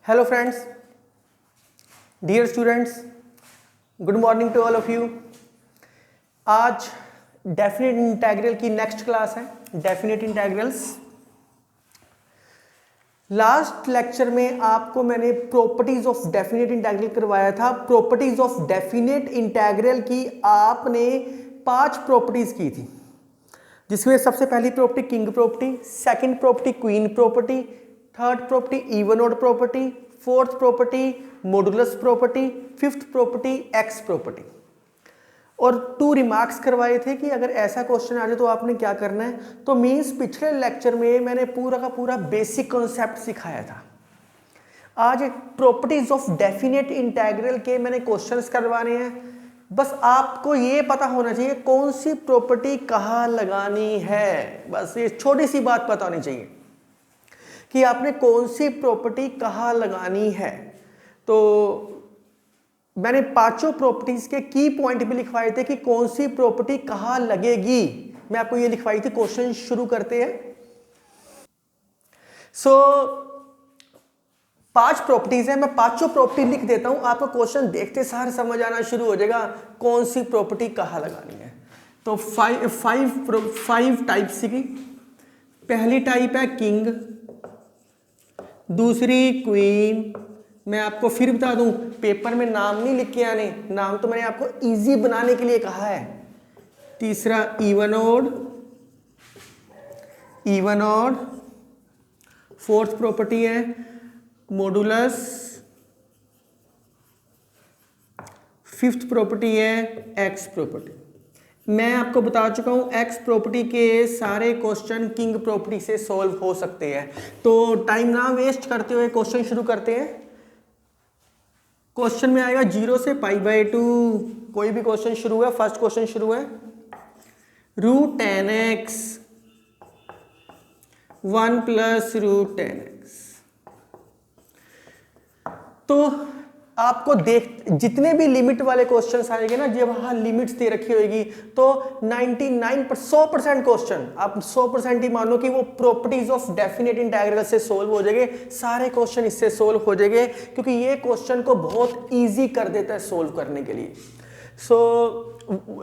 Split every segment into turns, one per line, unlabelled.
Hello friends, dear students, good morning to all of you. आज definite integral की next class है, definite integrals. Last lecture में आपको मैंने प्रॉपर्टीज ऑफ डेफिनेट इंटीग्रल करवाया था। प्रॉपर्टीज ऑफ डेफिनेट इंटीग्रल की आपने 5 प्रॉपर्टीज की थी, जिसमें सबसे पहली property king property, second property queen property, third property even odd property, fourth property modulus property, fifth property x property. और 2 रिमार्क्स करवाए थे कि अगर ऐसा क्वेश्चन आ जाए तो आपने क्या करना है। तो मींस पिछले लेक्चर में मैंने पूरा का पूरा बेसिक कॉन्सेप्ट सिखाया था। आज प्रॉपर्टीज ऑफ डेफिनेट इंटीग्रल के मैंने क्वेश्चंस करवाने हैं। बस आपको ये पता होना चाहिए कौन सी प्रॉपर्टी कहाँ लगानी है। बस ये छोटी सी बात पता होनी चाहिए कि आपने कौन सी प्रॉपर्टी कहाँ लगानी है। तो मैंने 5 प्रॉपर्टीज के की पॉइंट भी लिखवाए थे कि कौन सी प्रॉपर्टी कहाँ लगेगी। मैं आपको ये लिखवाई थी। क्वेश्चन शुरू करते हैं। 5 प्रॉपर्टीज है, मैं 5 प्रॉपर्टी लिख देता हूं। आपको क्वेश्चन देखते सार समझ आना शुरू हो जाएगा कौन सी प्रॉपर्टी कहाँ लगानी है। तो 5 टाइप्स की। पहली टाइप है किंग, दूसरी क्वीन। मैं आपको फिर बता दूं, पेपर में नाम नहीं लिख के आने, नाम तो मैंने आपको इजी बनाने के लिए कहा है। तीसरा इवन ऑड। फोर्थ प्रॉपर्टी है मॉडुलस। फिफ्थ प्रॉपर्टी है एक्स प्रॉपर्टी। मैं आपको बता चुका हूं एक्स प्रॉपर्टी के सारे क्वेश्चन किंग प्रॉपर्टी से सॉल्व हो सकते हैं। तो टाइम ना वेस्ट करते हुए क्वेश्चन शुरू करते हैं। क्वेश्चन में आएगा 0 से π/2। कोई भी क्वेश्चन शुरू है, फर्स्ट क्वेश्चन शुरू है √10x 1 + √10x। तो आपको जितने भी लिमिट वाले क्वेश्चंस आएंगे ना, जब वहां लिमिट्स दे रखी होगी तो 100% क्वेश्चन आप 100% ही मान लो कि वो प्रॉपर्टीज ऑफ डेफिनेट इंटीग्रल से सोल्व हो जाएंगे। सारे क्वेश्चन इससे सोल्व हो जाएंगे क्योंकि ये क्वेश्चन को बहुत इजी कर देता है सोल्व करने के लिए।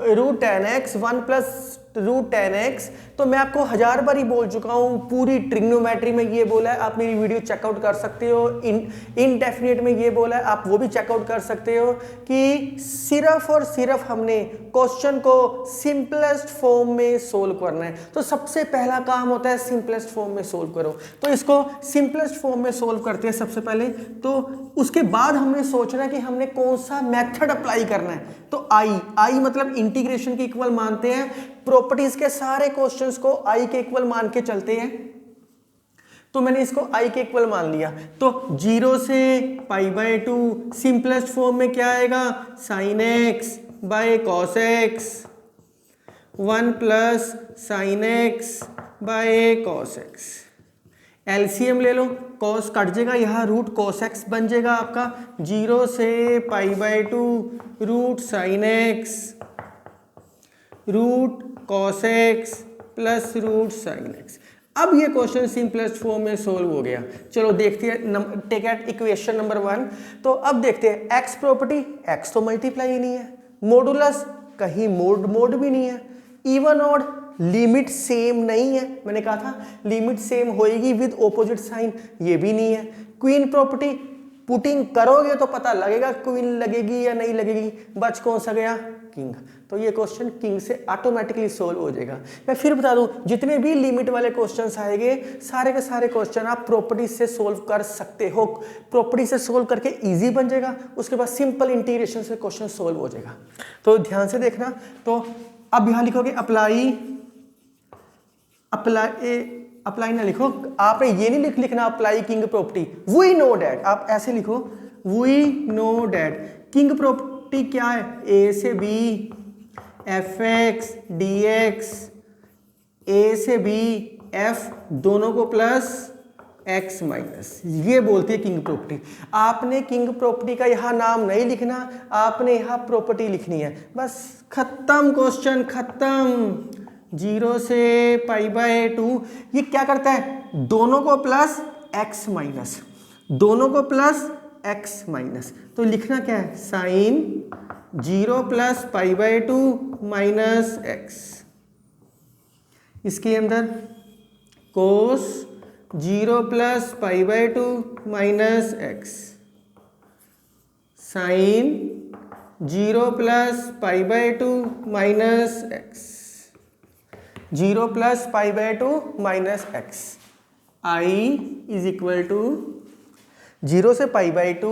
√10x 1 + √10x। तो मैं आपको 1000 बार ही बोल चुका हूं, पूरी ट्रिग्नोमेट्री में ये बोला है, आप मेरी वीडियो चेकआउट कर सकते हो। इनडेफिनेट में ये बोला है, आप वो भी चेकआउट कर सकते हो कि सिर्फ और सिर्फ हमने क्वेश्चन को सिंपलेस्ट फॉर्म में सोल्व करना है। तो सबसे पहला काम होता है सिंपलेस्ट फॉर्म में सोल्व करो। तो इसको सिंपलेस्ट फॉर्म में सोल्व करते हैं सबसे पहले। तो उसके बाद हमने सोचना है कि हमने कौन सा मेथड अप्लाई करना है। तो आई मतलब इंटीग्रेशन के इक्वल मानते हैं। प्रॉपर्टीज के सारे क्वेश्चंस को आई के इक्वल मान के चलते हैं। तो मैंने इसको आई के इक्वल मान लिया। तो 0 से π/2 सिंपलेस्ट फॉर्म में क्या आएगा sin x / cos x 1 + sin x / cos x। LCM ले लो, cos कट जाएगा, यहाँ √cos x बन जाएगा आपका। 0 से π/2 √sin x √cos x + √sin x। अब ये क्वेश्चन सिंपलेस्ट फॉर्म में सोल्व हो गया। चलो देखते हैं, टेक एट इक्वेशन नंबर 1। तो अब देखते हैं एक्स प्रॉपर्टी, एक्स तो मल्टीप्लाई ही नहीं है। मॉडुलस कहीं मोड भी नहीं है। इवन ऑड लिमिट सेम नहीं है, मैंने कहा था लिमिट सेम होएगी विद ऑपोजिट साइन, ये भी नहीं है। क्वीन प्रॉपर्टी पुटिंग करोगे तो पता लगेगा क्वीन लगेगी या नहीं लगेगी। बच कौन सा गया किंग। तो ये क्वेश्चन किंग से ऑटोमेटिकली सोल्व हो जाएगा। मैं फिर बता दूं, जितने भी लिमिट वाले क्वेश्चंस आएंगे सारे के सारे क्वेश्चन आप प्रॉपर्टी से सोल्व कर सकते हो। प्रॉपर्टी से सोल्व करके इजी बन जाएगा, उसके बाद सिंपल इंटीग्रेशन से क्वेश्चन सोल्व हो जाएगा। तो ध्यान से देखना। तो अब यहां लिखोगे अप्लाई ना लिखो, आपने ये नहीं लिखना apply king property. We know that, आप ऐसे लिखो we know that king property क्या है, ए से बी fx dx, ए से बी f दोनों को प्लस x माइनस, ये बोलती है किंग प्रॉपर्टी। आपने किंग प्रॉपर्टी का यहां नाम नहीं लिखना, आपने यहां प्रॉपर्टी लिखनी है। बस खत्म, क्वेश्चन खत्म। 0 से π/2 ये क्या करता है, दोनों को प्लस x माइनस। दोनों को प्लस एक्स माइनस, तो लिखना क्या है, sine 0 plus pi by 2 minus x. इसके अंदर cos 0 plus pi by 2 minus x, sine 0 plus pi by 2 minus x, 0 plus pi by 2 minus x. I is equal to 0 से pi by 2।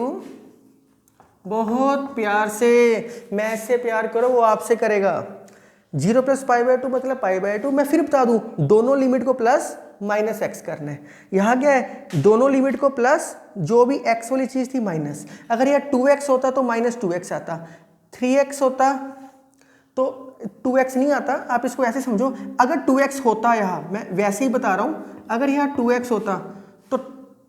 बहुत प्यार से, मैथ से प्यार करो, वो आपसे करेगा। 0 प्लस पाई बाय 2 मतलब पाई बाय 2। मैं फिर बता दूं, दोनों लिमिट को प्लस माइनस एक्स करना है। यहाँ क्या है, दोनों लिमिट को प्लस, जो भी एक्स वाली चीज़ थी माइनस। अगर यह 2x होता तो माइनस 2x आता, 3x होता तो 2x नहीं आता। आप इसको ऐसे समझो, अगर 2x होता, यहाँ मैं वैसे ही बता रहा हूँ, अगर यहाँ 2x होता तो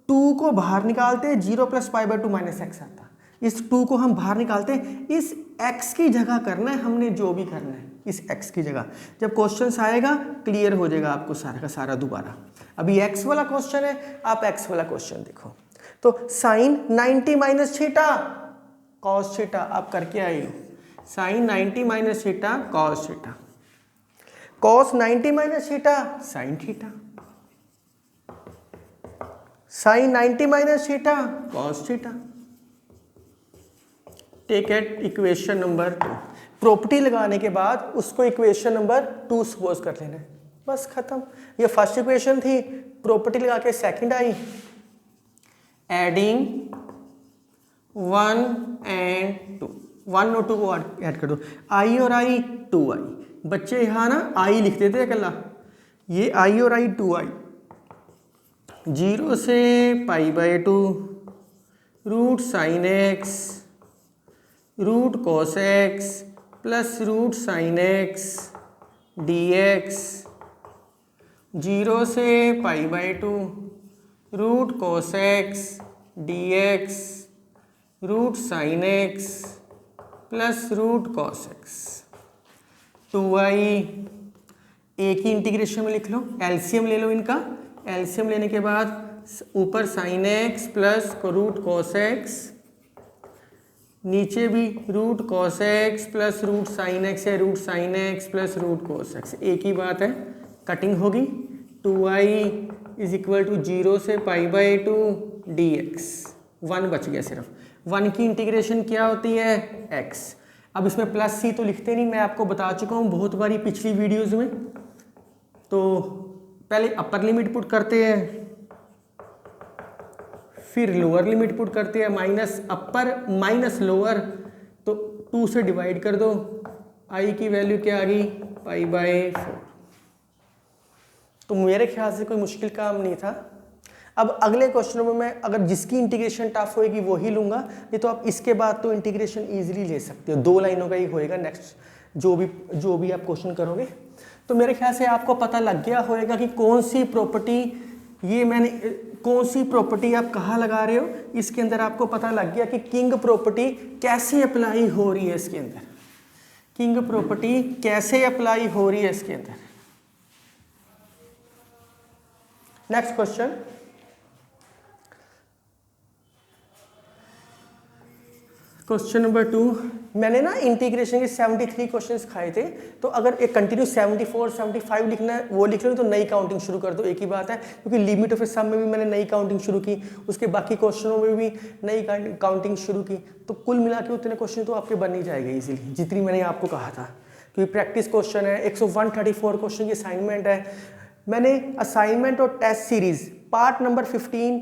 2 को बाहर निकालते, 0 plus pi by 2 minus x आता। इस 2 को हम बाहर निकालते, इस x की जगह करना है हमने, जो भी करना है इस x की जगह। जब क्वेश्चन आएगा क्लियर हो जाएगा आपको सारा का सारा दोबारा। अभी x वाला क्वेश्चन है, आप x वाला क्वेश्चन देखो। तो sine 90 minus theta cos theta आप करके आए हो, sine 90 minus theta cos theta, cos 90 minus theta sine theta, sine 90 minus theta cos theta. Take at equation number 2। Property लगाने के बाद उसको इक्वेशन नंबर 2 सपोज कर लेना है, बस खत्म। ये फर्स्ट इक्वेशन थी, प्रॉपर्टी लगा के सेकंड आई, एडिंग 1 एंड 2, 1 और 2 को ऐड कर दो, आई और आई 2i। बच्चे यहाँ ना आई लिख देते हैं अकेला, ये आई और आई 2i। 0 से pi by 2 root sine x root cos x plus root sine x d x, 0 से pi by 2 root cos x d x root sine x plus root cos x 2i। एक ही इंटीग्रेशन में लिख लो, LCM ले लो इनका। LCM लेने के बाद ऊपर sine x plus root cos x, नीचे भी root cos x plus root sine x है, root sine x plus root cos x, एक ही बात है, कटिंग होगी। 2i इज इक्वल टू 0 से पाई बाय 2 dx, 1 बच गया सिर्फ। 1 की इंटीग्रेशन क्या होती है, x। अब इसमें प्लस सी तो लिखते नहीं, मैं आपको बता चुका हूँ बहुत बारी पिछली वीडियोज़ में। तो पहले अपर लिमिट पुट करते हैं, फिर लोअर लिमिट पुट करते हैं, माइनस अपर माइनस लोअर, तो 2 से डिवाइड कर दो, आई की वैल्यू क्या आ गई, पाई बाय 4। तो मेरे ख्याल से कोई मुश्किल काम नहीं था। अब अगले क्वेश्चनों में मैं अगर जिसकी इंटीग्रेशन टफ होएगी वो ही लूँगा, नहीं तो आप इसके बाद तो इंटीग्रेशन ईजिली ले सकते हो। 2 लाइनों का ही होएगा नेक्स्ट जो भी आप क्वेश्चन करोगे। तो मेरे ख्याल से आपको पता लग गया होएगा कि कौन सी प्रॉपर्टी, ये मैंने कौन सी प्रॉपर्टी आप कहाँ लगा रहे हो। इसके अंदर आपको पता लग गया कि किंग प्रॉपर्टी कैसे अप्लाई हो रही है इसके अंदर, किंग प्रॉपर्टी कैसे अप्लाई हो रही है इसके अंदर। Next question, question number 2। मैंने ना इंटीग्रेशन के 73 क्वेश्चंस खाए थे, तो अगर एक कंटिन्यू 74 75 लिखना है वो लिख लो, तो नई काउंटिंग शुरू कर दो, एक ही बात है। क्योंकि लिमिट ऑफ सम में भी मैंने नई काउंटिंग शुरू की, उसके बाकी क्वेश्चनों में भी नई काउंटिंग शुरू की, तो कुल मिला के उतने क्वेश्चन तो आपके बन ही जाएंगे इजीली, जितनी मैंने आपको कहा था। क्योंकि प्रैक्टिस क्वेश्चन है, 134 क्वेश्चन की असाइनमेंट है। मैंने असाइनमेंट और test series part number 15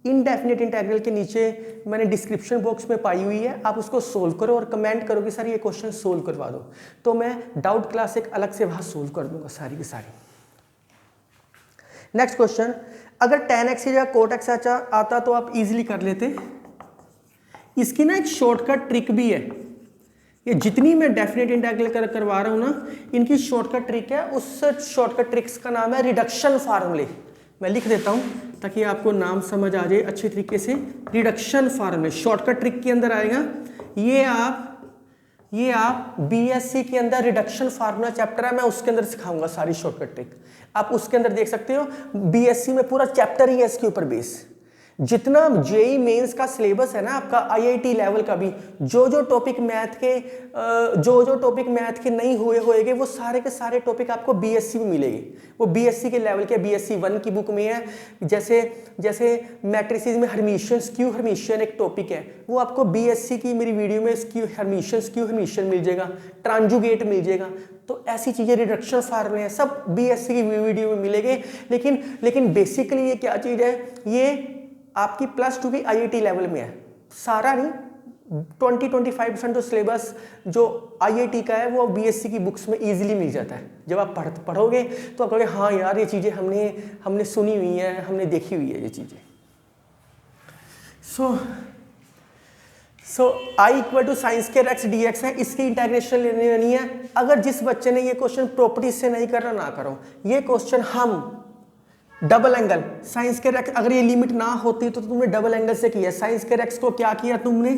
indefinite integral के नीचे मैंने डिस्क्रिप्शन बॉक्स में पाई हुई है, आप उसको सोल्व करो और कमेंट करो कि सर ये क्वेश्चन सोल्व करवा दो, तो मैं डाउट क्लास एक अलग से वहाँ सोल्व कर दूंगा सारी की सारी। नेक्स्ट क्वेश्चन, अगर tan x की जगह cot x आता तो आप इजीली कर लेते। इसकी ना एक शॉर्टकट ट्रिक भी है, ये जितनी मैं डेफिनेट इंटीग्रल करवा रहा हूँ ना, इनकी शॉर्टकट ट्रिक है। उस शॉर्टकट ट्रिक्स का नाम है रिडक्शन फार्मूले। मैं लिख देता हूँ ताकि आपको नाम समझ आ जाए अच्छे तरीके से। रिडक्शन फार्मूले शॉर्टकट ट्रिक के अंदर आएगा। ये आप बीएससी के अंदर रिडक्शन फार्मूला चैप्टर है, मैं उसके अंदर सिखाऊंगा सारी शॉर्टकट ट्रिक, आप उसके अंदर देख सकते हो। बीएससी में पूरा चैप्टर ही है इसके ऊपर बेस। जितना जेई मेंस का सिलेबस है ना आपका, आईआईटी लेवल का भी, जो टॉपिक मैथ के नहीं हुए होएंगे वो सारे के सारे टॉपिक आपको बीएससी में मिलेगी। वो बीएससी के लेवल के, बीएससी 1 की बुक में है। जैसे मैट्रिसेस में हर्मिशियन, स्क्यू हर्मिशियन एक टॉपिक है, वो आपको बीएससी की मेरी वीडियो में स्क्यू हर्मिशियन मिल जाएगा, ट्रांजुगेट मिल जाएगा। तो ऐसी चीज़ें, रिडक्शन फार्मूले हैं, सब बीएससी की वीडियो में मिलेंगे। लेकिन बेसिकली ये क्या चीज़ है, ये आपकी +2 की आईआईटी लेवल में है, सारा नहीं, 20-25% जो सिलेबस जो आईआईटी का है वो बीएससी की बुक्स में इजीली मिल जाता है। जब आप पढ़ोगे तो आप कहोगे हाँ यार ये चीज़ें हमने सुनी हुई है, हमने देखी हुई है ये चीज़ें। सो आई इक्वल टू साइंस के x dx है, इसकी इंटीग्रेशन लेनी है। अगर जिस बच्चे ने ये क्वेश्चन प्रॉपर्टीज से नहीं करना ना करो, ये क्वेश्चन हम डबल एंगल साइंस के रेक्स, अगर ये लिमिट ना होती तो तुमने डबल एंगल से किया। साइंस के रेक्स को क्या किया तुमने,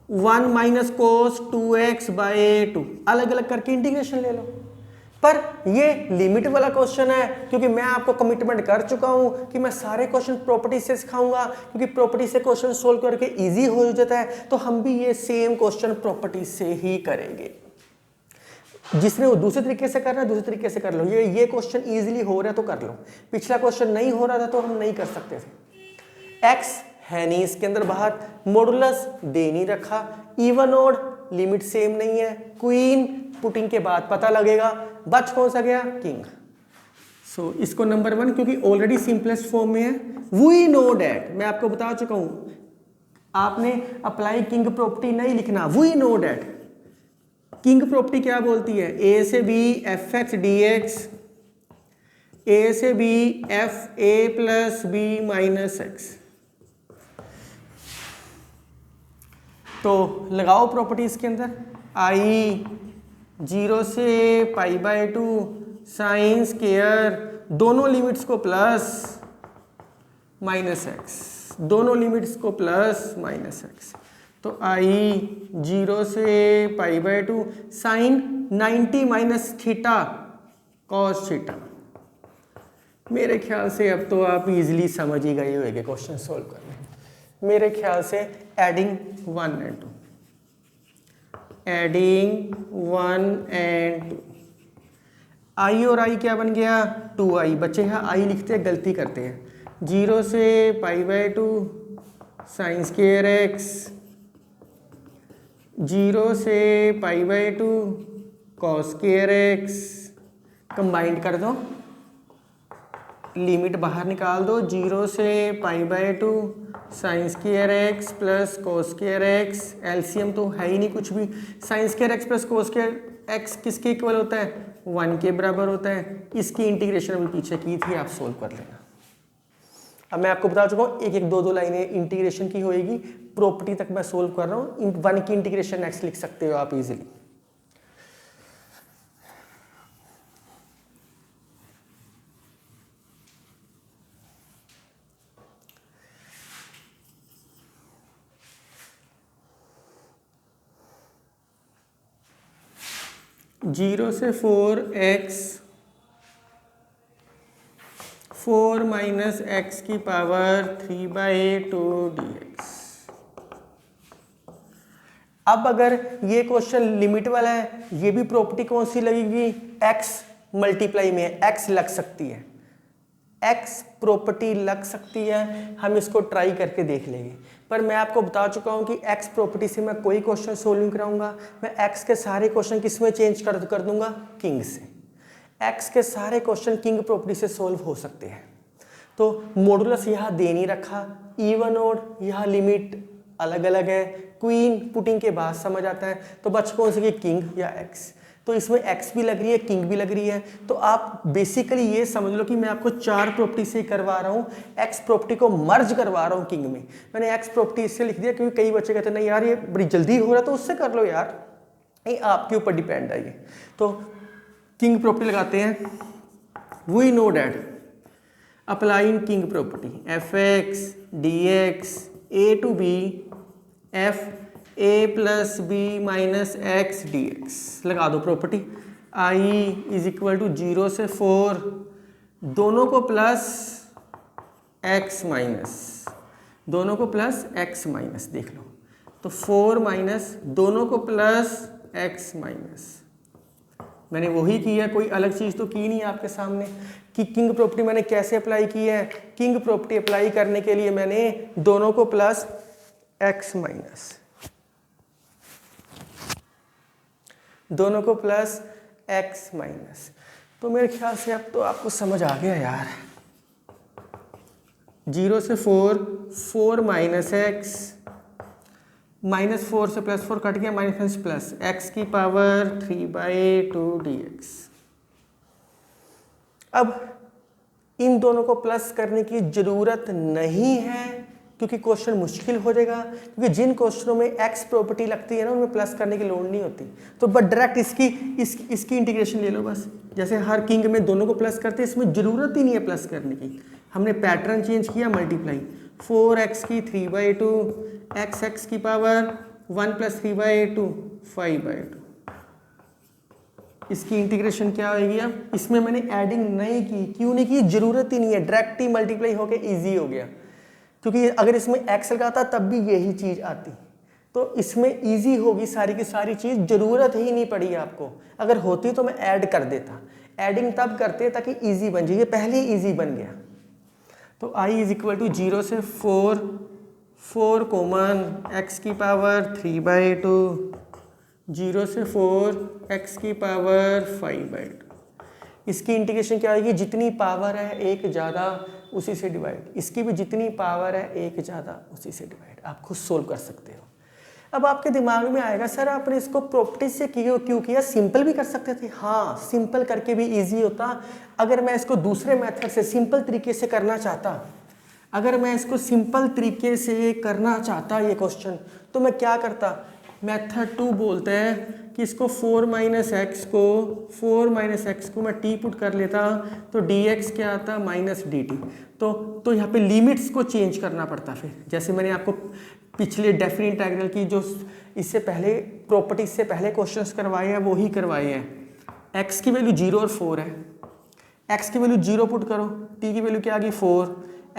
1 - cos 2x/2 अलग अलग करके इंटीग्रेशन ले लो। पर ये लिमिट वाला क्वेश्चन है, क्योंकि मैं आपको कमिटमेंट कर चुका हूं कि मैं सारे क्वेश्चन प्रॉपर्टी से सिखाऊंगा, क्योंकि प्रॉपर्टी से क्वेश्चन सोल्व करके इजी हो जाता है। तो हम भी ये सेम क्वेश्चन प्रॉपर्टी से ही करेंगे। जिसने वो दूसरे तरीके से करना है दूसरे तरीके से कर लो। ये क्वेश्चन इजीली हो रहा है तो कर लो, पिछला क्वेश्चन नहीं हो रहा था तो हम नहीं कर सकते थे। एक्स है नहीं इसके अंदर बाहर, मॉडुलस दे नहीं रखा, इवन ऑड लिमिट सेम नहीं है, क्वीन पुटिंग के बाद पता लगेगा, बच कौन सा गया, किंग। सो इसको नंबर 1 क्योंकि ऑलरेडी सिंपलेस्ट फॉर्म में है। वी नो डैट, मैं आपको बता चुका हूं, आपने अप्लाई किंग प्रॉपर्टी नहीं लिखना, we know that. King property क्या बोलती है, ए से बी fx dx, ए से B f a + b - x। तो लगाओ प्रॉपर्टीज के अंदर, i 0 से π/2 साइन स्क्वायर, दोनों लिमिट्स को प्लस -x, दोनों लिमिट्स को प्लस -x। तो i 0 से π/2 साइन 90 - थीटा cos थीटा। मेरे ख्याल से अब तो आप इजीली समझ ही गए होंगे क्वेश्चन सोल्व करने। मेरे ख्याल से एडिंग 1 और 2, एडिंग 1 और 2, i और i क्या बन गया, 2i। बच्चे यहाँ i लिखते हैं गलती करते हैं। 0 से π/2 साइन स्क्वायर x, 0 से π/2 cos स्क्वायर x, कंबाइंड कर दो, लिमिट बाहर निकाल दो, 0 से π/2 sine square x plus cos square x, LCM तो है ही नहीं कुछ भी। Sine square x plus cos square x किसके इक्वल होता है, 1 के बराबर होता है। इसकी इंटीग्रेशन अभी पीछे की थी, आप सोल्व कर लेना। अब मैं आपको बता चुका हूँ, एक एक दो लाइनें इंटीग्रेशन की होएगी, प्रॉपर्टी तक मैं सोल्व कर रहा हूँ। 1 की इंटीग्रेशन नेक्स्ट लिख सकते हो आप इजीली। जीरो से 4x 4 - x की पावर 3/2 dx। अब अगर ये क्वेश्चन लिमिट वाला है, ये भी प्रॉपर्टी कौन सी लगेगी, x मल्टीप्लाई में x लग सकती है, x प्रॉपर्टी लग सकती है। हम इसको ट्राई करके देख लेंगे। पर मैं आपको बता चुका हूं कि x प्रॉपर्टी से मैं कोई क्वेश्चन सोल्व नहीं कराऊंगा। मैं x के सारे क्वेश्चन किस में चेंज कर दूंगा, किंग से। x के सारे क्वेश्चन किंग प्रॉपर्टी से सोल्व हो सकते हैं। तो मॉडुलस यहाँ दे नहीं रखा, इवन और यहाँ लिमिट अलग अलग है, क्वीन पुटिंग के बाद समझ आता है। तो बच कौन सी, किंग या x। तो इसमें x भी लग रही है, किंग भी लग रही है। तो आप बेसिकली ये समझ लो कि मैं आपको 4 प्रॉपर्टी से करवा रहा हूँ, x प्रॉपर्टी को मर्ज करवा रहा हूँ किंग में। मैंने x प्रॉपर्टी इससे लिख दिया क्योंकि कई बच्चे कहते हैं नहीं यार ये बड़ी जल्दी हो रहा है तो उससे कर लो यार, ये आपके ऊपर डिपेंड है ये। तो किंग प्रॉपर्टी लगाते हैं। We know that applying king property fx dx a to b f a + b - x dx। लगा दो प्रॉपर्टी, i = 0 से 4, दोनों को प्लस एक्स माइनस, दोनों को प्लस एक्स माइनस, देख लो तो 4 माइनस दोनों को प्लस एक्स माइनस। मैंने वही किया, कोई अलग चीज़ तो की नहीं आपके सामने कि किंग प्रॉपर्टी मैंने कैसे अप्लाई की है। किंग प्रॉपर्टी अप्लाई करने के लिए मैंने दोनों को प्लस एक्स माइनस, दोनों को प्लस एक्स माइनस। तो मेरे ख्याल से अब तो आपको समझ आ गया यार। 0 से 4, 4 माइनस एक्स, माइनस 4 से प्लस 4 कट गया, माइनस प्लस एक्स की पावर 3/2 dx। अब इन दोनों को प्लस करने की जरूरत नहीं है क्योंकि क्वेश्चन मुश्किल हो जाएगा, क्योंकि जिन क्वेश्चनों में एक्स प्रॉपर्टी लगती है ना उनमें प्लस करने की लोड नहीं होती। तो बस डायरेक्ट इसकी इंटीग्रेशन ले लो बस। जैसे हर किंग में दोनों को प्लस करते हैं, इसमें ज़रूरत ही नहीं है प्लस करने की। हमने पैटर्न चेंज किया, मल्टीप्लाई 4x की 3/2, x की पावर 1 + 3/2 5/2। इसकी इंटीग्रेशन क्या होगी? अब इसमें मैंने एडिंग नहीं की, क्यों नहीं की? जरूरत ही नहीं है, डायरेक्ट ही मल्टीप्लाई होके इजी हो गया। क्योंकि अगर इसमें एक्स लगाता तब भी यही चीज़ आती, तो इसमें इजी होगी सारी की सारी चीज़, ज़रूरत ही नहीं पड़ी आपको। अगर होती तो मैं ऐड कर देता, एडिंग तब करते ताकि इजी बन जाए, ये पहले ही इजी बन गया। तो i = 0 से 4 कॉमन, x की पावर 3/2, 0 से 4 x की पावर 5/2। इसकी इंटीग्रेशन क्या आएगी? जितनी पावर है एक ज़्यादा उसी से डिवाइड, इसकी भी जितनी पावर है एक ज़्यादा उसी से डिवाइड। आप खुद सोल्व कर सकते हो। अब आपके दिमाग में आएगा सर आपने इसको प्रॉपर्टी से क्यों किया? सिंपल भी कर सकते थे। हाँ, सिंपल करके भी इजी होता। अगर मैं इसको दूसरे मेथड से सिंपल तरीके से करना चाहता, अगर मैं इसको सिंपल तरीके से करना चाहता ये क्वेश्चन, तो मैं क्या करता? मेथड 2 बोलते हैं कि इसको 4 - x को मैं t पुट कर लेता, तो dx क्या आता? -dt। तो यहाँ पे लिमिट्स को चेंज करना पड़ता। फिर जैसे मैंने आपको पिछले डेफिनेट इंटीग्रल की जो इससे पहले प्रॉपर्टी से पहले क्वेश्चंस करवाए हैं वो ही करवाए हैं। x की वैल्यू 0 और 4 है, x की वैल्यू 0 पुट करो, t की वैल्यू क्या आ गई 4,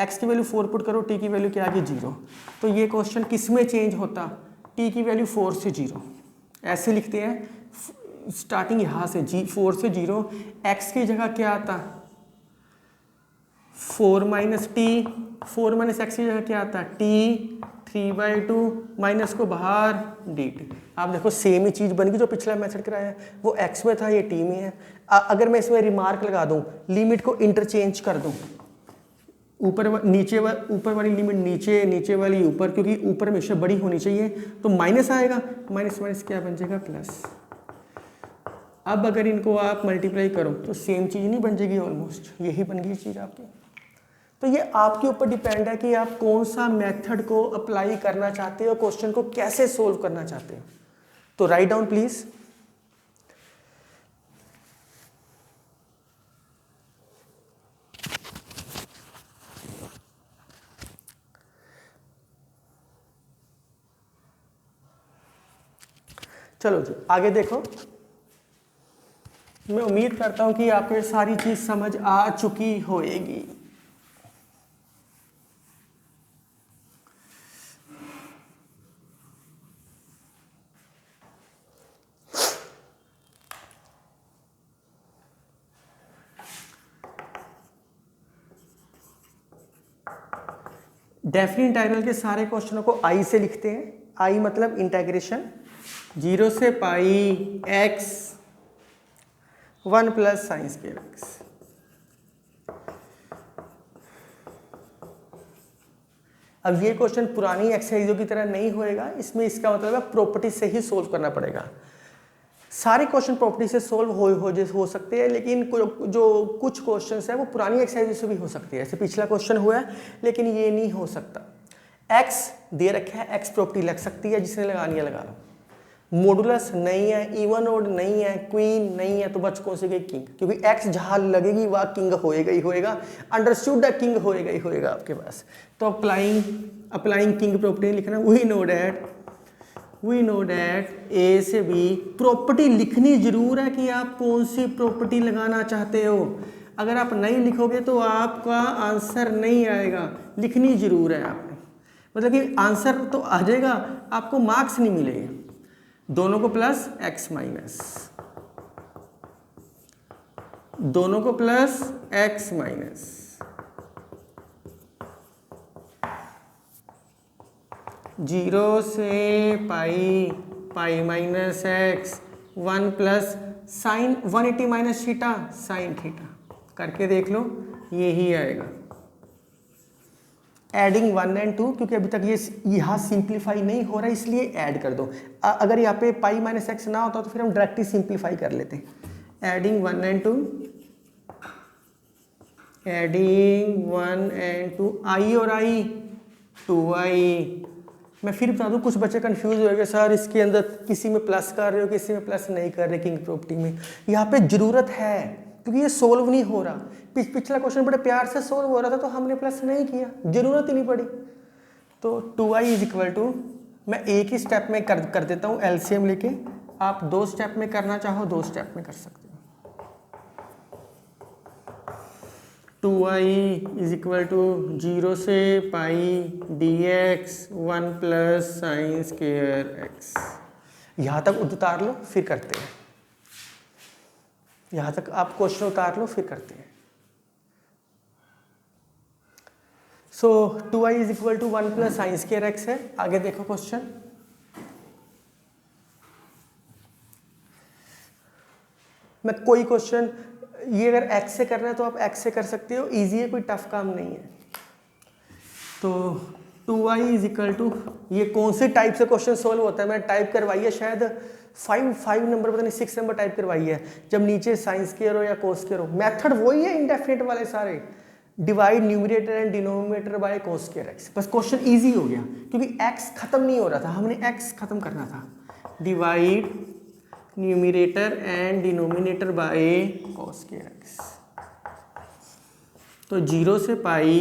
x की वैल्यू 4 पुट करो, t की वैल्यू क्या आ गई 0। तो ये क्वेश्चन किस में चेंज होता? t की वैल्यू 4 से 0, ऐसे लिखते हैं स्टार्टिंग यहाँ से 4 से 0, x की जगह क्या आता? 4 - t, 4 - x की जगह क्या आता? t 3/2 माइनस को बाहर dt। आप देखो सेम ही चीज़ बन गई जो पिछला मेथड कराया है, वो x में था ये t में है। अगर मैं इसमें रिमार्क लगा दूं, लिमिट को इंटरचेंज कर दूं, ऊपर वाली लिमिट नीचे, नीचे वाली ऊपर, क्योंकि ऊपर हमेशा बड़ी होनी चाहिए, तो माइनस आएगा, माइनस क्या बन जाएगा? प्लस। अब अगर इनको आप मल्टीप्लाई करो तो सेम चीज़ नहीं बन जाएगी? ऑलमोस्ट यही बन गई चीज़ आपकी। तो ये आपके ऊपर डिपेंड है कि आप कौन सा मेथड को अप्लाई करना चाहते हो, क्वेश्चन को कैसे सोल्व करना चाहते हो। तो राइट डाउन प्लीज। चलो जी आगे देखो। मैं उम्मीद करता हूं कि आपको ये सारी चीज समझ आ चुकी होएगी। डेफिनेट इंटीग्रल के सारे क्वेश्चनों को आई से लिखते हैं। आई मतलब इंटीग्रेशन 0 से पाई x 1 + sin²x। अब ये क्वेश्चन पुरानी एक्सरसाइजों की तरह नहीं होएगा, इसमें इसका मतलब है प्रॉपर्टी से ही सोल्व करना पड़ेगा। सारे क्वेश्चन प्रॉपर्टी से सोल्व हो सकते हैं, लेकिन जो कुछ क्वेश्चंस है वो पुरानी एक्सरसाइज से भी हो सकती है। ऐसे पिछला क्वेश्चन हुआ है लेकिन ये नहीं हो सकता। x दे रखा है, x प्रॉपर्टी लग सकती है, जिसने लगानी है लगा लो। मॉडुलस नहीं है, इवन ओड नहीं है, क्वीन नहीं है, तो बच कौन सी गई? किंग, क्योंकि x जहां लगेगी वह किंग होएगा ही होएगा। अंडरस्टूड है, किंग होएगा ही होएगा आपके पास। तो अप्लाइंग किंग प्रॉपर्टी लिखना। वी नो दैट ए से बी प्रॉपर्टी लिखनी जरूर है कि आप कौन सी प्रॉपर्टी लगाना चाहते हो। अगर आप नहीं लिखोगे तो आपका आंसर नहीं आएगा, लिखनी जरूर है आपने, मतलब कि आंसर तो आ जाएगा, आपको मार्क्स नहीं मिलेंगे। दोनों को प्लस x माइनस, दोनों को प्लस x माइनस, जीरो से pi, pi minus x, 1 plus sine 180 minus theta sine theta, करके देख लो यही आएगा। एडिंग 1 एंड 2, क्योंकि अभी तक ये यहाँ सिंप्लीफाई नहीं हो रहा है इसलिए ऐड कर दो। अगर यहाँ पे पाई माइनस एक्स ना होता तो फिर हम डायरेक्टली सिंप्लीफाई कर लेते। एडिंग 1 एंड 2, एडिंग 1 एंड 2, आई और आई 2i। मैं फिर बता दूं, कुछ बच्चे कंफ्यूज हो गए सर इसके अंदर किसी में प्लस कर रहे हो किसी में प्लस नहीं कर रहे किंग प्रॉपर्टी में। यहाँ पे जरूरत है क्योंकि ये सोल्व नहीं हो रहा। पिछला क्वेश्चन बड़े प्यार से सोल्व हो रहा था तो हमने प्लस नहीं किया, जरूरत ही नहीं पड़ी। तो 2i इज इक्वल टू, मैं एक ही स्टेप में कर देता हूँ एलसीएम लेके, आप 2 स्टेप में करना चाहो 2 स्टेप में कर सकते हो। 2i इज इक्वल टू 0 से पाई dx 1 plus sine square x। यहाँ तक उतार लो फिर करते हैं, यहाँ तक आप क्वेश्चन उतार लो फिर करते हैं। So 2i is equal to 1 plus sine square x है। आगे देखो क्वेश्चन, मैं कोई क्वेश्चन ये अगर x से करना है तो आप x से कर सकते हो, इजी है, कोई टफ काम नहीं है। तो 2i इज इक्वल टू, ये कौन से टाइप से क्वेश्चन सोल्व होता है, मैंने टाइप करवाई है शायद 5 नंबर पता नहीं 6 नंबर टाइप करवाई है, जब नीचे साइन स्क्वायर हो या कोस स्क्वायर हो। मेथड वही है इंडेफिनिट वाले सारे, divide numerator and denominator by cos square x। बस क्वेश्चन इजी हो गया क्योंकि x खत्म नहीं हो रहा था, हमने x खत्म करना था। Divide numerator and denominator by cos square x। तो 0 से पाई,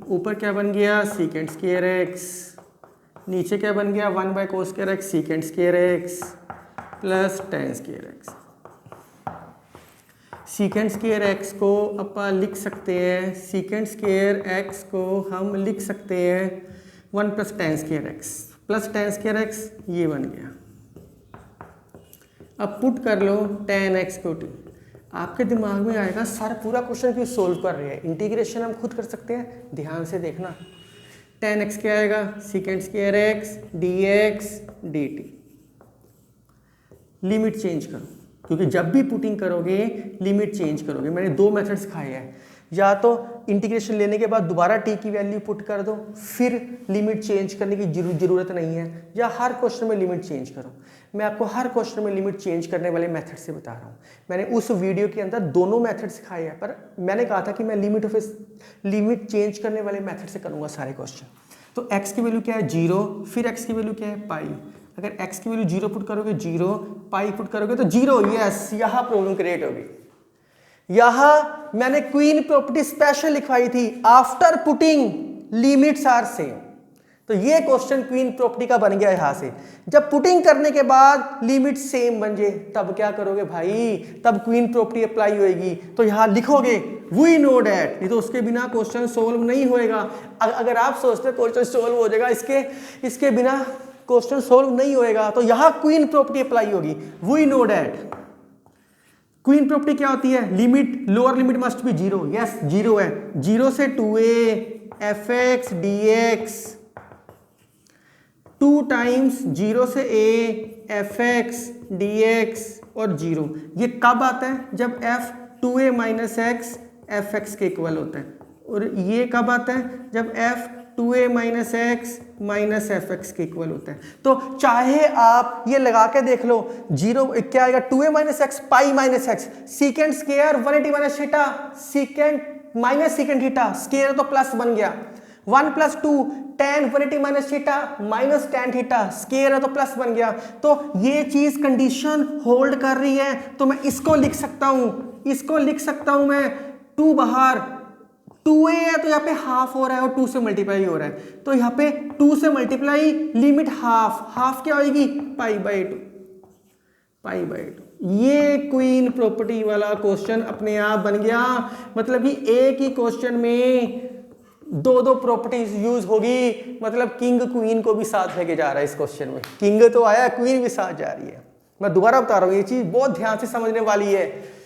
ऊपर क्या बन गया सीकेंट स्क्वायर x, नीचे क्या बन गया 1 by cos square x secant square x plus ten square x। Secant square x को अपन लिख सकते हैं, सीकेंट स्क्वायर x को हम लिख सकते हैं 1 plus ten square x plus ten square x, ये बन गया। अब पुट कर लो टेन एक्स को टी, आपके दिमाग में आएगा सर पूरा क्वेश्चन क्यों सोल्व कर रहे हैं, इंटीग्रेशन हम खुद कर सकते हैं। ध्यान से देखना, टेन एक्स क्या आएगा secant square x d x D T. Limit change करो क्योंकि जब भी पुटिंग करोगे लिमिट चेंज करोगे। मैंने 2 मेथड सिखाए हैं, या तो इंटीग्रेशन लेने के बाद दोबारा टी की वैल्यू पुट कर दो फिर लिमिट चेंज करने की जरूरत नहीं है, या हर क्वेश्चन में लिमिट चेंज करो। मैं आपको हर क्वेश्चन में लिमिट चेंज करने वाले मेथड से बता रहा हूँ। मैंने उस वीडियो के अंदर दोनों मेथड सिखाए हैं, पर मैंने कहा था कि मैं लिमिट चेंज करने वाले मेथड से करूँगा सारे क्वेश्चन। तो x की वैल्यू क्या है 0, फिर x की वैल्यू क्या है पाई। अगर x की वैल्यू 0 पुट करोगे 0, पाई पुट करोगे तो 0। यस, यहाँ प्रॉब्लम क्रिएट होगी। यहाँ मैंने क्वीन प्रॉपर्टी स्पेशल लिखवाई थी, after putting limits are same. तो ये क्वेश्चन क्वीन प्रॉपर्टी का बन गया यहाँ से। जब पुटिंग करने के बाद लिमिट सेम बन जाए तब क्या करोगे भाई, तब क्वीन प्रॉपर्टी अप्लाई होएगी। तो यहाँ लिखोगे वी नो डैट, नहीं तो उसके बिना क्वेश्चन सोल्व नहीं होएगा। अगर आप सोचते हो क्वेश्चन सोल्व हो जाएगा इसके बिना क्वेश्चन सोल्व नहीं होएगा, तो यहाँ क्वीन प्रॉपर्टी अप्लाई होगी। We know that queen property क्या होती है, limit lower limit must be 0। Yes 0 है, 0 से 2a fx dx, 2 टाइम्स 0 से a fx dx और 0। ये कब आता है, जब f 2a minus x fx के इक्वल होता है। और ये कब आता है, जब f 2a minus x minus fx के इक्वल होता है। तो चाहे आप ये लगा के देख लो, 0 क्या आएगा 2a माइनस एक्स पाई minus x secant square 180 minus theta secant minus secant theta square तो प्लस बन गया, 1 plus 2 tan 180 minus theta minus tan theta square है तो प्लस बन गया। तो ये चीज कंडीशन होल्ड कर रही है, तो मैं इसको लिख सकता हूं, मैं 2 बाहर 2a है तो यहाँ पे हाफ हो रहा है और 2 से मल्टीप्लाई हो रहा है, तो यहाँ पे 2 से मल्टीप्लाई लिमिट हाफ क्या होगी पाई बाई 2। ये क्वीन प्रॉपर्टी वाला क्वेश्चन अपने आप बन गया, मतलब कि एक ही क्वेश्चन में दो दो प्रॉपर्टीज यूज होगी, मतलब किंग क्वीन को भी साथ लेके जा रहा है इस क्वेश्चन में। किंग तो आया, क्वीन भी साथ जा रही है। मैं दोबारा बता रहा हूं, ये चीज बहुत ध्यान से समझने वाली है।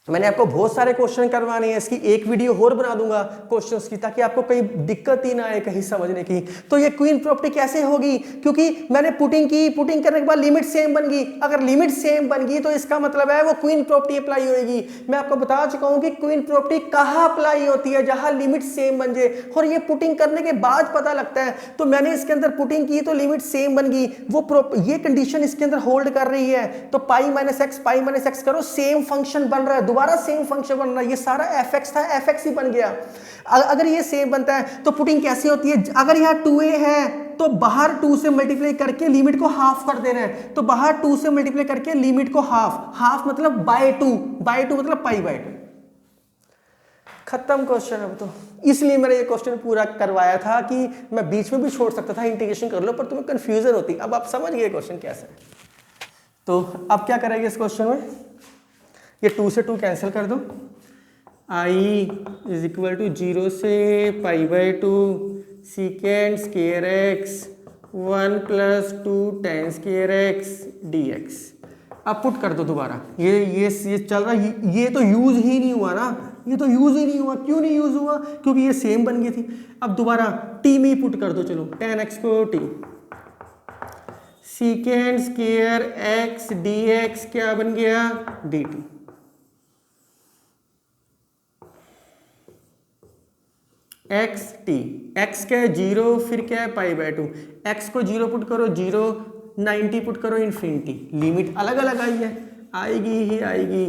मैंने आपको बहुत सारे क्वेश्चन करवाने हैं, इसकी एक वीडियो और बना दूंगा क्वेश्चंस की, ताकि आपको कहीं दिक्कत ही ना आए कहीं समझने की। तो ये क्वीन प्रॉपर्टी कैसे होगी, क्योंकि मैंने पुटिंग की, पुटिंग करने के बाद लिमिट सेम बन गई। अगर लिमिट सेम बन गई तो इसका मतलब है वो क्वीन प्रॉपर्टी अप्लाई होगी। मैं आपको बता चुका हूं कि क्वीन प्रॉपर्टी कहां अप्लाई होती है, जहां लिमिट सेम बन जाए, और ये पुटिंग करने के बाद पता लगता है। तो मैंने इसके अंदर पुटिंग की तो लिमिट सेम बन गई, वो ये कंडीशन इसके अंदर होल्ड कर रही है, तो पाई माइनस एक्स करो, सेम फंक्शन बन रहा है, दोबारा सेम फंक्शन बन रहा है। ये सारा एफ एक्स था, एफ एक्स ही बन गया। अगर ये सेम बनता है तो पुटिंग कैसी होती है, अगर यहां 2a है तो बाहर 2 से मल्टीप्लाई करके लिमिट को हाफ कर देना है। तो बाहर 2 से मल्टीप्लाई करके लिमिट को हाफ, हाफ मतलब बाय 2 मतलब पाई बाय 2। खत्म क्वेश्चन। अब तो इसलिए मैंने ये क्वेश्चन पूरा करवाया था कि मैं बीच में भी छोड़ सकता था, इंटीग्रेशन कर लो, पर तुम्हें कंफ्यूजन होती। अब आप समझ गए क्वेश्चन कैसा है। तो अब क्या करेंगे इस क्वेश्चन में, ये 2 से 2 कैंसिल कर दो, i इज इक्वल टू 0 से pi by 2 सीकेंड square x 1 plus 2 tan square x dx। अब पुट कर दो दोबारा, ये चल रहा, ये तो यूज ही नहीं हुआ ना, ये तो यूज ही नहीं हुआ। क्यों नहीं यूज हुआ, क्योंकि ये सेम बन गई थी। अब दोबारा t में पुट कर दो, चलो tan x को t, सीकेंड स्केयर x dx क्या बन गया dt। एक्स टी, एक्स क्या है 0, फिर क्या है पाई बाय 2, एक्स को 0 पुट करो 0, 90 पुट करो इन्फिनिटी। लिमिट अलग अलग आई है, आएगी ही आएगी।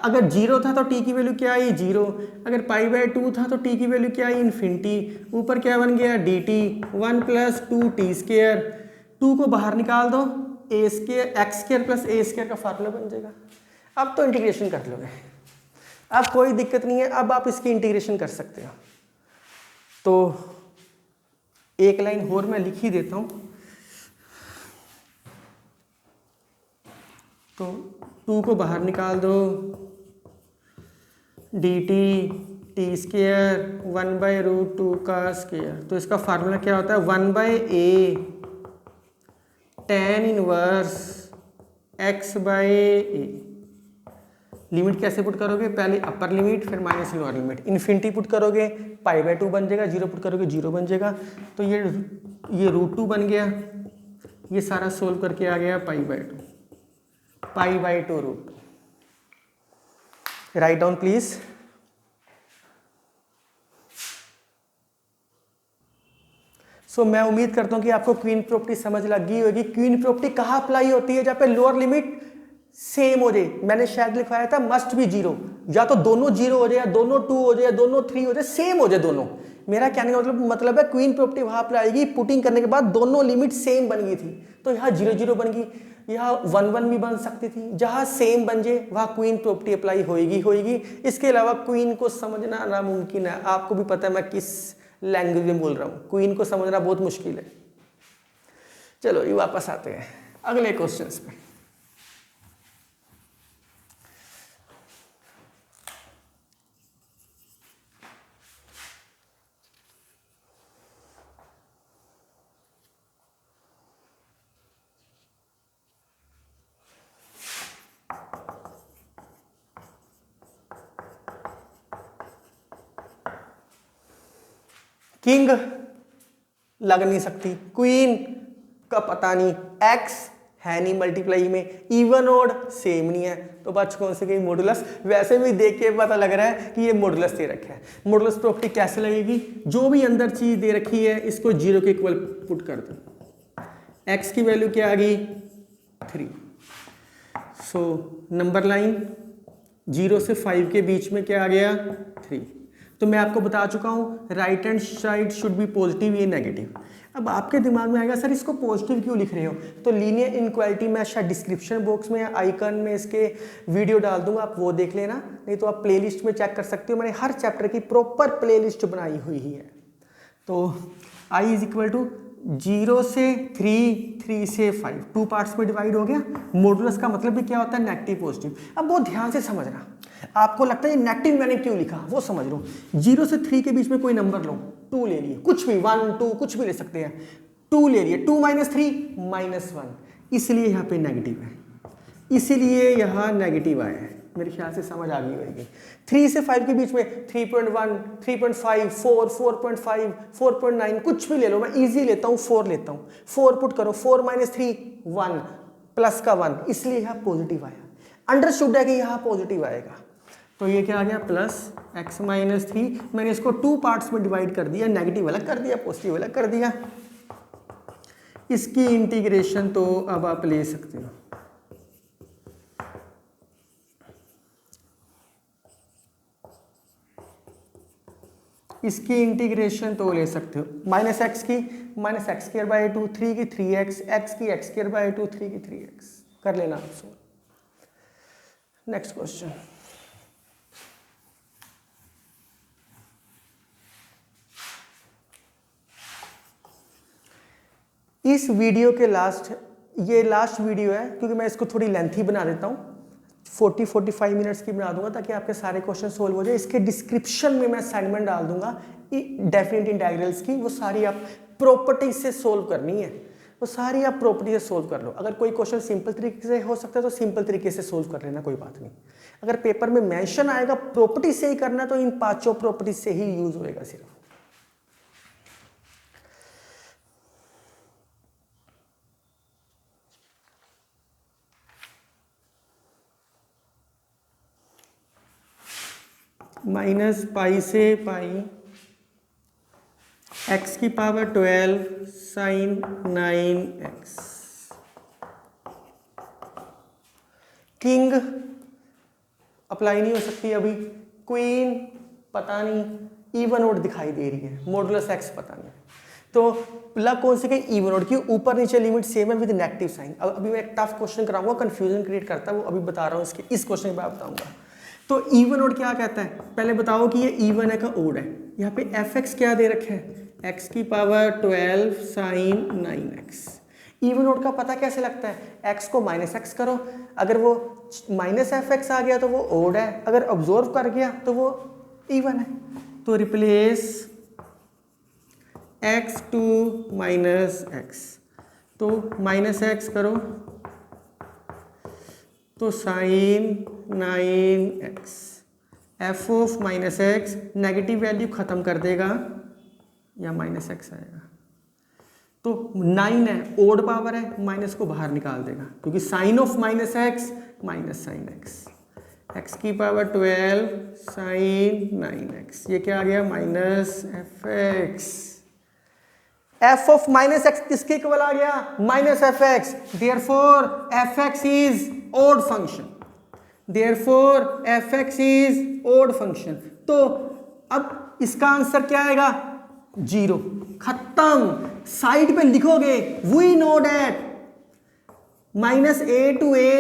अगर 0 था तो टी की वैल्यू क्या आई 0, अगर पाई बाय 2 था तो टी की वैल्यू क्या आई इन्फिनिटी। ऊपर क्या बन गया D T 1 plus 2 T square, 2 को बाहर निकाल दो, ए स्केयर एक्स स्केयर प्लस ए स्केयर का फार्मूला बन जाएगा। अब तो इंटीग्रेशन कर लोगे, अब कोई दिक्कत नहीं है, अब आप इसकी इंटीग्रेशन कर सकते हो। तो एक लाइन और मैं लिख ही देता हूं। तो 2 को बाहर निकाल दो, d t square 1 by root 2 का स्केयर। तो इसका फार्मूला क्या होता है 1 बाय ए टेन इनवर्स एक्स बाय ए। लिमिट कैसे पुट करोगे, पहले अपर लिमिट फिर minus lower limit, infinity put करोगे पाई बाय 2 बन जाएगा, 0 पुट करोगे 0 बन जाएगा। तो ये रूट 2 बन गया, ये सारा सोल्व करके आ गया pi by 2 root 2। Right down please. So मैं उम्मीद करता हूं कि आपको क्वीन प्रॉपर्टी समझ लग गई होगी। क्वीन प्रॉपर्टी कहां अप्लाई होती है, जहां पे लोअर लिमिट सेम हो जाए। मैंने शायद लिखवाया था मस्ट बी 0, या तो दोनों 0 हो जाए, या दोनों 2 हो जाए, या दोनों 3 हो जाए, सेम हो जाए दोनों। मेरा कहने का मतलब है क्वीन प्रॉपर्टी वहां पर आएगी पुटिंग करने के बाद दोनों लिमिट सेम बन गई थी। तो यहाँ 0 0 बन गई, यहाँ 1 1 भी बन सकती थी। जहां सेम बन जाए वहां क्वीन प्रॉपर्टी अप्लाई होएगी। इसके अलावा क्वीन को समझना नामुमकिन है। आपको भी पता है मैं किस लैंग्वेज में बोल रहा हूँ, क्वीन को समझना बहुत मुश्किल है। चलो ये वापस आते हैं अगले क्वेश्चन पे। किंग लग नहीं सकती, क्वीन का पता नहीं, एक्स है नहीं मल्टीप्लाई में, इवन ओड सेम नहीं है, तो बच कौन से गई मॉडुलस। वैसे भी देख के पता लग रहा है कि ये मॉडुलस दे रखा है। मॉडुलस प्रॉपर्टी कैसे लगेगी, जो भी अंदर चीज दे रखी है इसको 0 के इक्वल पुट कर दो। एक्स की वैल्यू क्या आ गई 3। सो नंबर लाइन 0 से 5 के बीच में क्या आ गया 3। तो मैं आपको बता चुका हूं right hand side should be positive या नेगेटिव। अब आपके दिमाग में आएगा सर इसको पॉजिटिव क्यों लिख रहे हो, तो लीनियर इनक्वालिटी मैं शायद डिस्क्रिप्शन बॉक्स में या आइकन में इसके वीडियो डाल दूंगा, आप वो देख लेना, नहीं तो आप प्लेलिस्ट में चेक कर सकते हो। मैंने हर चैप्टर की प्रॉपर प्लेलिस्ट बनाई हुई है। तो i इज इक्वल टू 0 से 3, 3 से 5, 2 पार्ट्स में डिवाइड हो गया। मॉडुलस का मतलब भी क्या होता है, नेगेटिव पॉजिटिव। अब बहुत ध्यान से समझना, आपको लगता है नेगेटिव मैंने क्यों लिखा वो समझ लो। 0 से 3 के बीच में कोई नंबर लो, 2 ले लिए, कुछ भी 1 2 कुछ भी ले सकते हैं, 2 ले लिए, 2 - 3 -1, इसलिए यहाँ पे नेगेटिव है, इसीलिए यहाँ नेगेटिव आया है। मेरे ख्याल से समझ आ गई होगी। 3 से 5 के बीच में 3.1, 3.5, 4, 4.5, 4.9 कुछ भी ले लो, मैं इजी लेता हूँ 4 लेता हूँ, 4 पुट करो, 4 - 3 1, प्लस का 1, इसलिए यहाँ पॉजिटिव आया। अंडरस्टूड है कि यहाँ पॉजिटिव आएगा, तो ये क्या आ गया प्लस x - 3। मैंने इसको 2 पार्ट्स में डिवाइड कर दिया, नेगेटिव अलग कर दिया, पॉजिटिव अलग कर दिया। इसकी इंटीग्रेशन तो अब आप ले सकते हो, इसकी इंटीग्रेशन तो ले सकते हो, -x की -x² 3 की 3x, x की x² 3 की 3x कर लेना आप सो। नेक्स्ट क्वेश्चन, इस वीडियो के ये लास्ट वीडियो है, क्योंकि मैं इसको थोड़ी लेंथी बना देता हूँ, 40-45 मिनट्स की बना दूंगा ताकि आपके सारे क्वेश्चन सोल्व हो जाए। इसके डिस्क्रिप्शन में मैं असाइनमेंट डाल दूंगा डेफिनेट इंटीग्रल्स की, वो सारी आप प्रॉपर्टी से सोल्व करनी है, वो सारी आप प्रॉपर्टी से सोल्व कर लो। अगर कोई क्वेश्चन सिंपल तरीके से हो सकता है तो सिंपल तरीके से सोल्व कर लेना, कोई बात नहीं। अगर पेपर में मेंशन आएगा प्रॉपर्टी से ही करना तो इन 5 प्रॉपर्टी से ही यूज होएगा सिर्फ। -π से π x की power 12 sin 9x। King apply नहीं हो सकती अभी, क्वीन पता नहीं, इवन ओड दिखाई दे रही है, मॉडुलस x पता नहीं, तो लग कौन सी गई, इवन ओड की। ऊपर नीचे लिमिट सेम है विद नेगेटिव साइन। अब अभी मैं एक टफ क्वेश्चन कराऊंगा, कंफ्यूजन क्रिएट करता है वो, अभी बता रहा हूँ इसके, इस क्वेश्चन के बाद बताऊंगा। तो इवन ओड क्या कहता है, पहले बताओ कि ये इवन है का ओड है। यहाँ पे fx क्या दे रखे है, x की power 12 sin 9x। Even odd का पता कैसे लगता है, x को -x करो, अगर वो -fx आ गया तो वो ओड है, अगर ऑब्जर्व कर गया तो वो इवन है। तो रिप्लेस x to -x, तो -x करो तो sin 9x, f of -x negative value खत्म कर देगा या -x आएगा, तो 9 है, ओड पावर है, माइनस को बाहर निकाल देगा क्योंकि sine of -x -sin x, x की पावर 12 sin 9x, ये क्या आ गया -fx। f ऑफ -x किसके इक्वल आ गया, -fx, therefore fx is odd function, therefore fx is odd function. तो अब इसका आंसर क्या आएगा, 0, खत्म। साइड पे लिखोगे we know that -a to a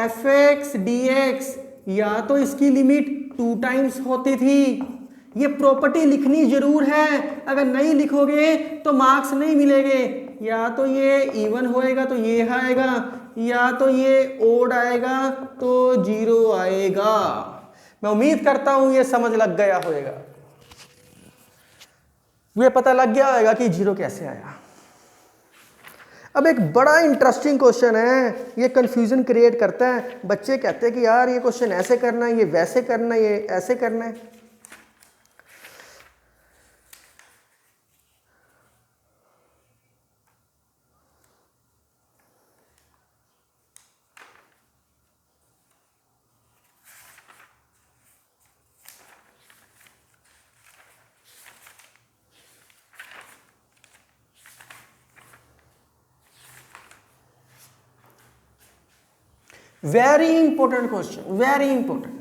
fx dx, या तो इसकी लिमिट 2 टाइम्स होती थी, ये प्रॉपर्टी लिखनी जरूर है, अगर नहीं लिखोगे तो मार्क्स नहीं मिलेंगे। या तो ये इवन होएगा तो ये आएगा, या तो ये ओड आएगा तो 0 आएगा। मैं उम्मीद करता हूं ये समझ लग गया होएगा, ये पता लग गया होगा कि 0 कैसे आया। अब एक बड़ा इंटरेस्टिंग क्वेश्चन है, ये कंफ्यूजन क्रिएट करता है। बच्चे कहते हैं कि यार ये क्वेश्चन ऐसे करना है, ये वैसे करना है, ये ऐसे करना है। Very important question, very important,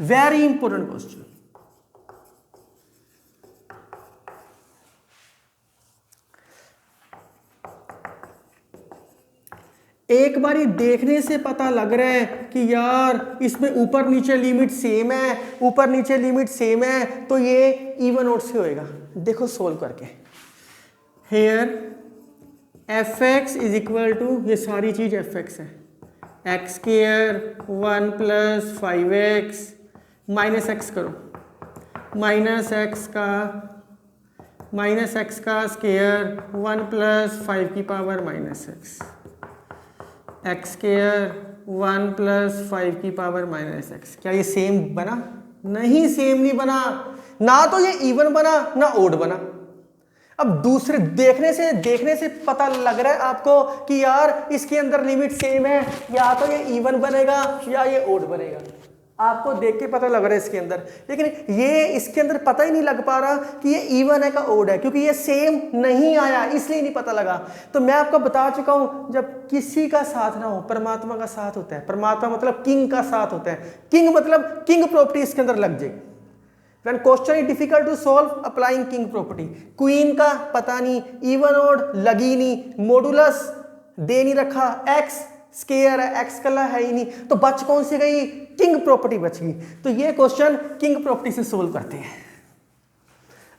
very important question. एक बारी देखने से पता लग रहा है कि यार इसमें ऊपर नीचे लिमिट सेम है, ऊपर नीचे लिमिट सेम है, तो ये इवन ओड से होएगा। देखो सोल्व करके। Here f x is equal to, ये सारी चीज एफ एक्स है, x square 1 plus 5x minus x करो, माइनस एक्स का स्क्वायर 1 प्लस 5 की power minus x square 1 plus 5 की पावर माइनस एक्स। क्या ये सेम बना? नहीं, सेम नहीं बना। ना तो ये इवन बना ना ओड बना। अब दूसरे देखने से पता लग रहा है आपको कि यार इसके अंदर लिमिट सेम है, या तो ये इवन बनेगा या ये ओड बनेगा। आपको देख के पता लग रहा है इसके अंदर, लेकिन ये इसके अंदर पता ही नहीं लग पा रहा कि ये इवन है का ओड है, क्योंकि ये सेम नहीं आया, इसलिए नहीं पता लगा। तो मैं आपको बता चुका हूं, जब किसी का साथ ना हो, परमात्मा का साथ होता है। परमात्मा मतलब किंग का साथ होता है। किंग मतलब किंग प्रॉपर्टी इसके अंदर लग जाएगी। When question is difficult to solve, applying king property. Queen का पता नहीं, इवन ओड लगी नहीं, मॉडुलस दे नहीं रखा, एक्स स्क्वायर है, एक्स कला है ही नहीं, तो बच कौन सी गई? किंग प्रॉपर्टी बच गई। तो ये क्वेश्चन किंग प्रॉपर्टी से सोल्व करते हैं।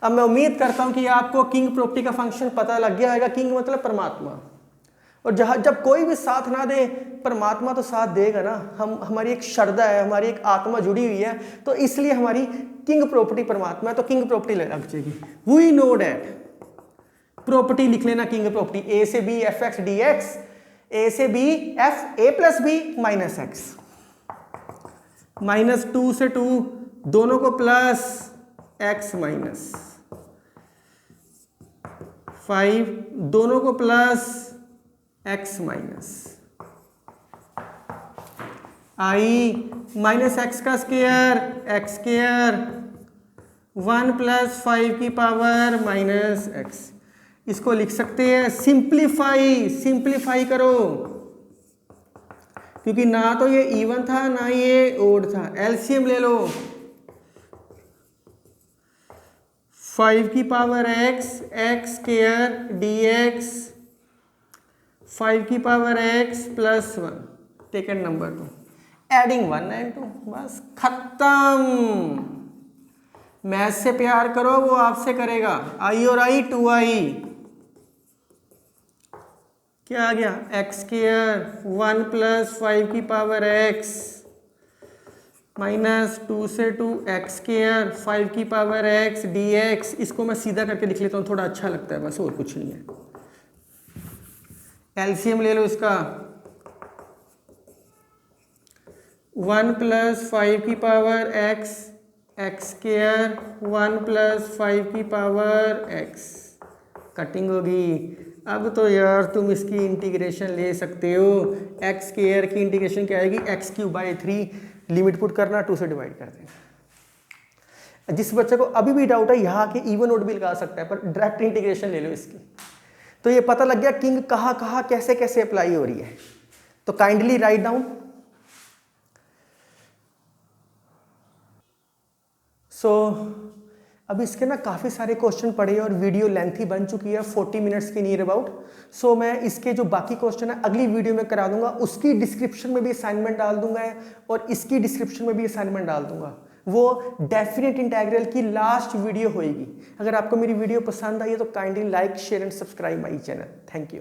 अब मैं उम्मीद करता हूं कि आपको किंग प्रॉपर्टी का फंक्शन पता लग गया होगा। किंग मतलब परमात्मा, और जब कोई भी साथ ना दे, परमात्मा तो साथ देगा ना। हमारी एक श्रद्धा है, हमारी एक आत्मा जुड़ी हुई है, तो इसलिए हमारी किंग प्रॉपर्टी परमात्मा है, तो किंग प्रॉपर्टी लग जाएगी। वी नो डैट, प्रॉपर्टी लिख लेना किंग प्रॉपर्टी, ए से b f x d x, a से b f a plus b minus x, minus 2 से 2 दोनों को प्लस एक्स माइनस 5 दोनों को प्लस एक्स माइनस आई माइनस एक्स का स्क्वायर एक्स स्क्वायर 1 प्लस 5 की पावर माइनस एक्स। इसको लिख सकते हैं सिंप्लीफाई करो, क्योंकि ना तो ये इवन था ना ये ओड था। एलसीएम ले लो, 5 की power x x square D x 5 की power x plus 1, taken number 2, adding 1 and 2, बस खत्म। मैथ से प्यार करो, वो आपसे करेगा। आई और आई 2i, क्या आ गया? एक्स स्क्वायर 1 प्लस 5 की पावर x माइनस 2 से 2 एक्स स्क्वायर 5 की पावर x dx। इसको मैं सीधा करके लिख लेता हूँ, थोड़ा अच्छा लगता है, बस और कुछ नहीं है। एलसीएम ले लो इसका, 1 प्लस 5 की power x x square 1 plus 5 की पावर x, कटिंग होगी। अब तो यार तुम इसकी इंटीग्रेशन ले सकते हो। एक्स स्क्वायर की इंटीग्रेशन क्या आएगी? x³/3, लिमिट पुट करना, 2 से डिवाइड कर देना। जिस बच्चे को अभी भी डाउट है, यहाँ के इवन ओड भी लगा सकता है, पर डायरेक्ट इंटीग्रेशन ले लो इसकी। तो ये पता लग गया किंग कहाँ कैसे कैसे अप्लाई हो रही है। तो काइंडली राइट डाउन। अब इसके ना काफ़ी सारे क्वेश्चन पड़े और वीडियो लेंथी बन चुकी है, 40 मिनट्स के नियर अबाउट। सो मैं इसके जो बाकी क्वेश्चन है अगली वीडियो में करा दूंगा, उसकी डिस्क्रिप्शन में भी असाइनमेंट डाल दूंगा और इसकी डिस्क्रिप्शन में भी असाइनमेंट डाल दूंगा। वो डेफिनेट इंटीग्रल की लास्ट वीडियो होएगी। अगर आपको मेरी वीडियो पसंद आई है तो kindly like share and subscribe my channel. Thank you.